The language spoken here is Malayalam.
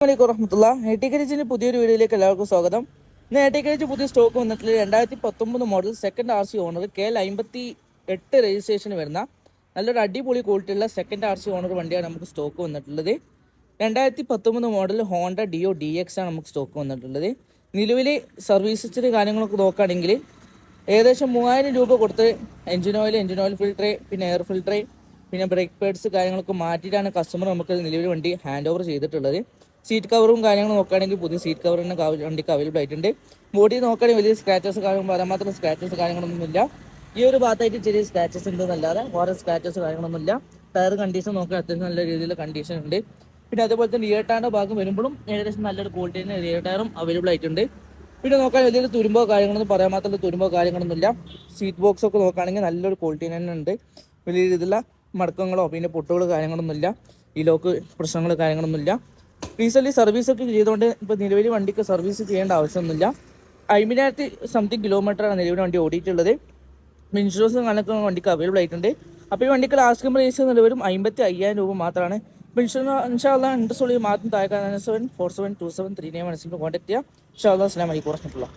വറഹ്മത്തുള്ള നെറ്റിക്കരേജിന്റെ പുതിയൊരു വീഡിയോയിലേക്ക് എല്ലാവർക്കും സ്വാഗതം. ഇന്ന് നെറ്റിക്കരേജ് പുതിയ സ്റ്റോക്ക് വന്നിട്ടുള്ള 2019 model second RC owner KL58 registration വരുന്ന നല്ലൊരു അടിപൊളി ക്വാളിറ്റിയുള്ള സെക്കൻഡ് RC ഓണർ വണ്ടിയാണ് നമുക്ക് സ്റ്റോക്ക് വന്നിട്ടുള്ളത്. 2019 മോഡൽ ഹോണ്ട ഡിയോ DX ആണ് നമുക്ക് സ്റ്റോക്ക് വന്നിട്ടുള്ളത്. നിലവിൽ സർവീസ് ഹിസ്റ്ററി കാര്യങ്ങളൊക്കെ നോക്കുകയാണെങ്കിൽ ഏകദേശം 3000 രൂപ കൊടുത്ത് എഞ്ചിൻ ഓയിൽ ഫിൽറ്റർ, പിന്നെ എയർ ഫിൽറ്റർ, പിന്നെ ബ്രേക്ക് പേഡ്സ് കാര്യങ്ങളൊക്കെ മാറ്റിയിട്ടാണ് കസ്റ്റമർ നമുക്ക് നിലവിൽ വണ്ടി ഹാൻഡ് ഓവർ ചെയ്തിട്ടുള്ളത്. സീറ്റ് കവറും കാര്യങ്ങളും നോക്കുകയാണെങ്കിൽ പുതിയ സീറ്റ് കവർ തന്നെ വണ്ടിക്ക് അവൈലബിൾ ആയിട്ടുണ്ട്. ബോഡി നോക്കുകയാണെങ്കിൽ വലിയ സ്ക്രാച്ചസ് കാര്യങ്ങളും വരാൻ മാത്രം സ്ക്രാച്ചസ് കാര്യങ്ങളൊന്നുമില്ല. ഈ ഒരു ഭാഗത്തായിട്ട് ചെറിയ സ്ക്രാച്ചസ് ഉണ്ടെന്നല്ലാതെ വേറെ സ്ക്രാച്ചസ് കാര്യങ്ങളൊന്നുമില്ല. ടയർ കണ്ടീഷൻ നോക്കാൻ അത്യാവശ്യം നല്ല രീതിയിൽ കണ്ടീഷൻ ഉണ്ട്. പിന്നെ അതുപോലെ തന്നെ റിയർ ടയറിന്റെ ഭാഗം വരുമ്പോഴും ഏകദേശം നല്ലൊരു ക്വാളിറ്റി തന്നെ റിയർ ടയറും അവൈലബിൾ ആയിട്ടുണ്ട്. പിന്നെ നോക്കാൻ വലിയൊരു തുരുമ്പോ കാര്യങ്ങളൊന്നും പറയാൻ മാത്രമല്ല തുരുമ്പോ കാര്യങ്ങളൊന്നുമില്ല. സീറ്റ് ബോക്സ് ഒക്കെ നോക്കുകയാണെങ്കിൽ നല്ലൊരു ക്വാളിറ്റി തന്നെ ഉണ്ട്. വലിയ രീതിയിലുള്ള മടക്കങ്ങളോ പിന്നെ പൊട്ടുകൾ കാര്യങ്ങളൊന്നുമില്ല. ഈ ലോക്ക് പ്രശ്നങ്ങൾ കാര്യങ്ങളൊന്നുമില്ല. റീസെൻ്റ്ലി സർവീസൊക്കെ ചെയ്തുകൊണ്ട് ഇപ്പോൾ നിലവിൽ വണ്ടിക്ക് സർവീസ് ചെയ്യേണ്ട ആവശ്യമൊന്നുമില്ല. 50,000 സംതിങ് കിലോമീറ്ററാണ് നിലവിൽ വണ്ടി ഓടിയിട്ടുള്ളത്. ഇൻഷുറൻസും കണക്കും വണ്ടിക്ക് അവൈലബിൾ ആയിട്ടുണ്ട്. അപ്പോൾ ഈ വണ്ടിക്ക് ലാസ്റ്റ് പ്രൈസ് നിലവിലും 55,000 രൂപ മാത്രമാണ്. അപ്പോൾ ഇൻഷാ അല്ലാഹ് ഇൻട്രസ്റ്റ് ഉള്ള മാത്രം താഴെ 97472739 കോൺടാക്ട് ചെയ്യുക. ഇൻഷാ അല്ലാഹ് അസ്സലാമു അലൈക്കും വറഹ്മത്തുള്ളാഹി.